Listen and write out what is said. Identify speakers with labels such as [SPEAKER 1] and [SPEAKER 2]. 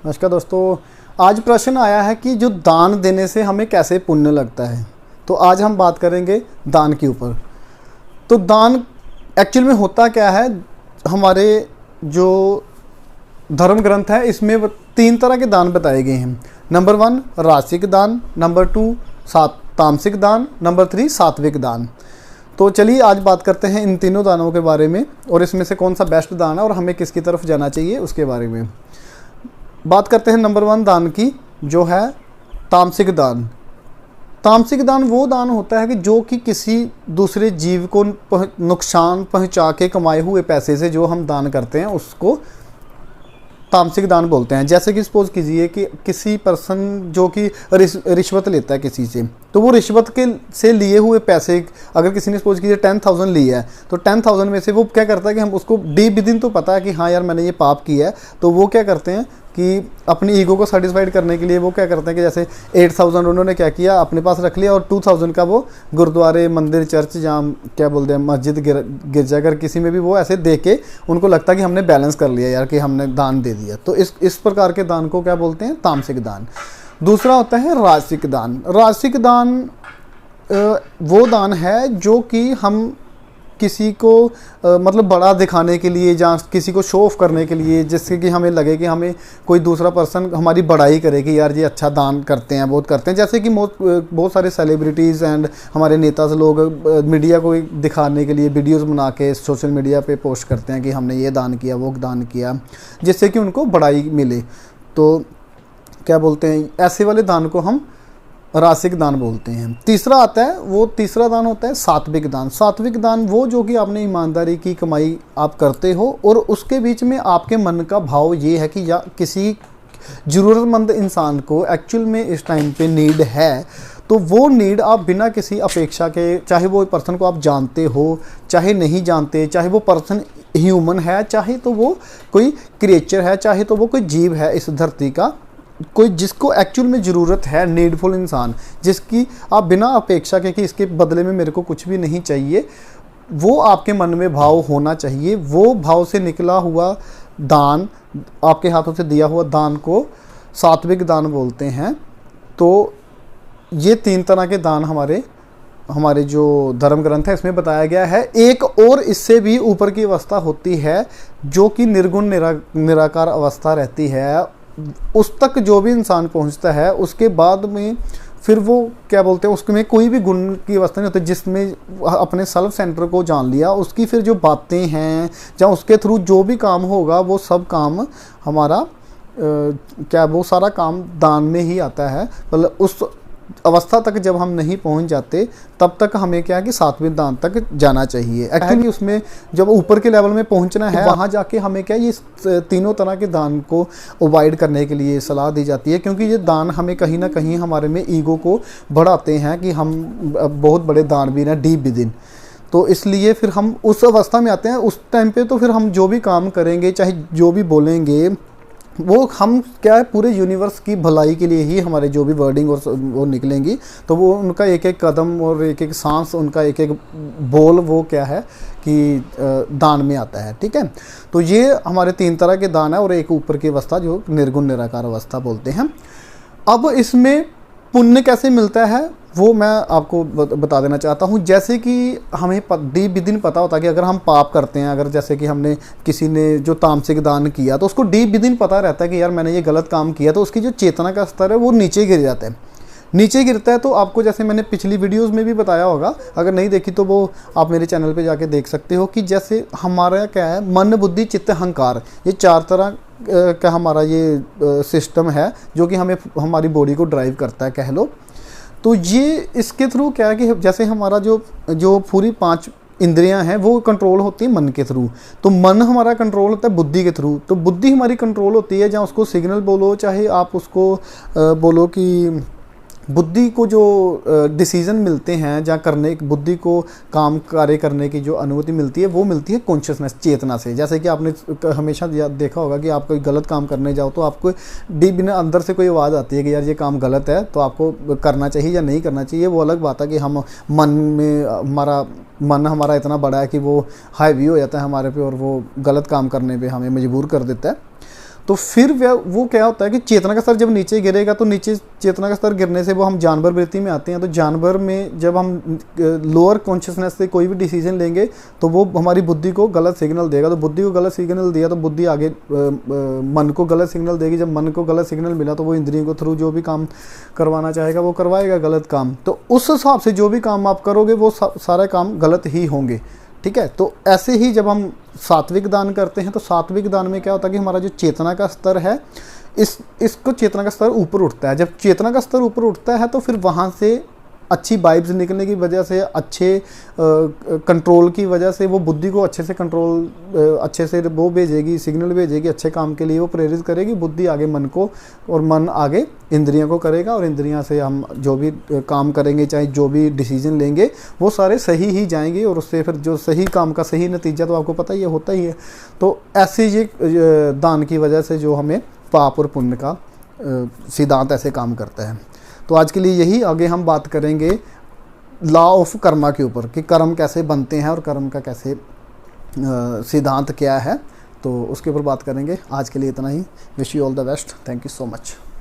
[SPEAKER 1] नमस्कार दोस्तों। आज प्रश्न आया है कि जो दान देने से हमें कैसे पुण्य लगता है। तो आज हम बात करेंगे दान के ऊपर। तो दान एक्चुअल में होता क्या है, हमारे जो धर्म ग्रंथ है इसमें 3 तरह के दान बताए गए हैं। नंबर 1 राशिक दान, नंबर 2 तामसिक दान, नंबर 3 सात्विक दान। तो चलिए आज बात करते हैं इन तीनों दानों के बारे में और इसमें से कौन सा बेस्ट दान है और हमें किसकी तरफ जाना चाहिए उसके बारे में बात करते हैं। नंबर 1 दान की, जो है तामसिक दान। तामसिक दान वो दान होता है कि जो कि किसी दूसरे जीव को नुकसान पहुंचा के कमाए हुए पैसे से जो हम दान करते हैं उसको तामसिक दान बोलते हैं। जैसे कि सपोज कीजिए कि किसी पर्सन जो कि रिश्वत लेता है किसी से, तो वो रिश्वत के से लिए हुए पैसे, अगर किसी ने सपोज कीजिए 10,000 लिया है तो 10,000 में से वो क्या करता है कि हम उसको डी विदिन तो पता है कि हाँ यार मैंने ये पाप किया है, तो वो क्या करते हैं कि अपनी ईगो को सेटिस्फाइड करने के लिए वो क्या करते हैं कि जैसे 8,000 उन्होंने क्या किया अपने पास रख लिया और 2,000 का वो गुरुद्वारे, मंदिर, चर्च, जहाँ क्या बोलते हैं मस्जिद, गिरजाघर, किसी में भी वो ऐसे दे के उनको लगता है कि हमने बैलेंस कर लिया यार कि हमने दान दे दिया। तो इस प्रकार के दान को क्या बोलते हैं, तामसिक दान। दूसरा होता है राशिक दान। राशिक दान वो दान है जो कि हम किसी को मतलब बड़ा दिखाने के लिए, जहाँ किसी को शो ऑफ करने के लिए, जिससे कि हमें लगे कि हमें कोई दूसरा पर्सन हमारी बड़ाई करे कि यार ये अच्छा दान करते हैं, बहुत करते हैं। जैसे कि बहुत सारे सेलिब्रिटीज़ एंड हमारे नेता लोग मीडिया को दिखाने के लिए वीडियोस बना के सोशल मीडिया पे पोस्ट करते हैं कि हमने ये दान किया, वो दान किया, जिससे कि उनको बड़ाई मिले। तो क्या बोलते हैं, ऐसे वाले दान को हम राशिक दान बोलते हैं। तीसरा आता है, वो तीसरा दान होता है सात्विक दान। सात्विक दान वो जो कि आपने ईमानदारी की कमाई आप करते हो और उसके बीच में आपके मन का भाव ये है कि या किसी ज़रूरतमंद इंसान को एक्चुअल में इस टाइम पे नीड है, तो वो नीड आप बिना किसी अपेक्षा के, चाहे वो पर्सन को आप जानते हो चाहे नहीं जानते, चाहे वो पर्सन ह्यूमन है, चाहे तो वो कोई क्रिएचर है, चाहे तो वो कोई जीव है इस धरती का, कोई जिसको एक्चुअल में ज़रूरत है, नीडफुल इंसान, जिसकी आप बिना अपेक्षा के कि इसके बदले में मेरे को कुछ भी नहीं चाहिए, वो आपके मन में भाव होना चाहिए। वो भाव से निकला हुआ दान, आपके हाथों से दिया हुआ दान को सात्विक दान बोलते हैं। तो ये 3 तरह के दान हमारे जो धर्म ग्रंथ है इसमें बताया गया है। एक और इससे भी ऊपर की अवस्था होती है जो कि निर्गुण निराकार अवस्था रहती है। उस तक जो भी इंसान पहुंचता है उसके बाद में फिर वो क्या बोलते हैं, उसमें कोई भी गुण की अवस्था नहीं होती, जिसमें अपने सेल्फ सेंटर को जान लिया, उसकी फिर जो बातें हैं या उसके थ्रू जो भी काम होगा वो सब काम हमारा वो सारा काम दान में ही आता है। मतलब उस अवस्था तक जब हम नहीं पहुंच जाते तब तक हमें क्या है कि सात्विक दान तक जाना चाहिए। एक्चुअली उसमें जब ऊपर के लेवल में पहुंचना है वहां जाके हमें क्या ये तीनों तरह के दान को अवॉइड करने के लिए सलाह दी जाती है, क्योंकि ये दान हमें कहीं ना कहीं हमारे में ईगो को बढ़ाते हैं कि हम बहुत बड़े दानवीर हैं डीप विदिन। तो इसलिए फिर हम उस अवस्था में आते हैं, उस टाइम पे तो फिर हम जो भी काम करेंगे, चाहे जो भी बोलेंगे, वो हम क्या है पूरे यूनिवर्स की भलाई के लिए ही हमारे जो भी वर्डिंग और वो निकलेंगी, तो वो उनका एक एक कदम और एक एक सांस, उनका एक एक बोल वो क्या है कि दान में आता है। ठीक है, तो ये हमारे 3 तरह के दान है और एक ऊपर की अवस्था जो निर्गुण निराकार अवस्था बोलते हैं। अब इसमें पुण्य कैसे मिलता है वो मैं आपको बता देना चाहता हूँ। जैसे कि हमें डीप विदिन पता होता है कि अगर हम पाप करते हैं, अगर जैसे कि हमने किसी ने जो तामसिक दान किया तो उसको डीप विदिन पता रहता है कि यार मैंने ये गलत काम किया, तो उसकी जो चेतना का स्तर है वो नीचे गिर जाता है। नीचे गिरता है तो आपको, जैसे मैंने पिछली वीडियोस में भी बताया होगा, अगर नहीं देखी तो वो आप मेरे चैनल पे जाके देख सकते हो, कि जैसे हमारा क्या है मन, बुद्धि, चित्त, अहंकार, ये 4 तरह का हमारा ये सिस्टम है जो कि हमें हमारी बॉडी को ड्राइव करता है कह लो। तो ये इसके थ्रू क्या है कि जैसे हमारा जो पूरी 5 इंद्रियां हैं वो कंट्रोल होती है मन के थ्रू। तो मन हमारा कंट्रोल होता है बुद्धि के थ्रू। तो बुद्धि हमारी कंट्रोल होती है, जहाँ उसको सिग्नल बोलो, चाहे आप उसको बोलो कि बुद्धि को जो डिसीजन मिलते हैं, जहाँ करने बुद्धि को काम कार्य करने की जो अनुमति मिलती है वो मिलती है कॉन्शियसनेस, चेतना से। जैसे कि आपने हमेशा देखा होगा कि आप कोई गलत काम करने जाओ तो आपको डीप बिना अंदर से कोई आवाज़ आती है कि यार ये काम गलत है, तो आपको करना चाहिए या नहीं करना चाहिए। वो अलग बात है कि हम मन हमारा इतना बड़ा है कि वो हावी हो जाता है हमारे पे और वो गलत काम करने पे हमें मजबूर कर देता है। तो फिर वो क्या होता है कि चेतना का स्तर जब नीचे गिरेगा, तो नीचे चेतना का स्तर गिरने से वो हम जानवर वृत्ति में आते हैं। तो जानवर में जब हम लोअर कॉन्शियसनेस से कोई भी डिसीजन लेंगे तो वो हमारी बुद्धि को गलत सिग्नल देगा। तो बुद्धि को गलत सिग्नल दिया तो बुद्धि आगे मन को गलत सिग्नल देगी। जब मन को गलत सिग्नल मिला तो वो इंद्रियों को थ्रू जो भी काम करवाना चाहेगा वो करवाएगा गलत काम। तो उस हिसाब से जो भी काम आप करोगे वो सारे काम गलत ही होंगे, ठीक है। तो ऐसे ही जब हम सात्विक दान करते हैं तो सात्विक दान में क्या होता है कि हमारा जो चेतना का स्तर है, इसको चेतना का स्तर ऊपर उठता है। जब चेतना का स्तर ऊपर उठता है तो फिर वहाँ से अच्छी वाइब्स निकलने की वजह से, अच्छे कंट्रोल की वजह से वो बुद्धि को अच्छे से कंट्रोल, अच्छे से वो भेजेगी, सिग्नल भेजेगी अच्छे काम के लिए, वो प्रेरित करेगी बुद्धि आगे मन को, और मन आगे इंद्रियों को करेगा, और इंद्रियां से हम जो भी काम करेंगे, चाहे जो भी डिसीजन लेंगे वो सारे सही ही जाएंगे, और उससे फिर जो सही काम का सही नतीजा तो आपको पता ही है होता ही है। तो ऐसे ये दान की वजह से जो हमें पाप और पुण्य का सिद्धांत ऐसे काम करता है। तो आज के लिए यही, आगे हम बात करेंगे लॉ ऑफ कर्मा के ऊपर कि कर्म कैसे बनते हैं और कर्म का कैसे सिद्धांत क्या है, तो उसके ऊपर बात करेंगे। आज के लिए इतना ही। Wish you all the best. Thank you so much.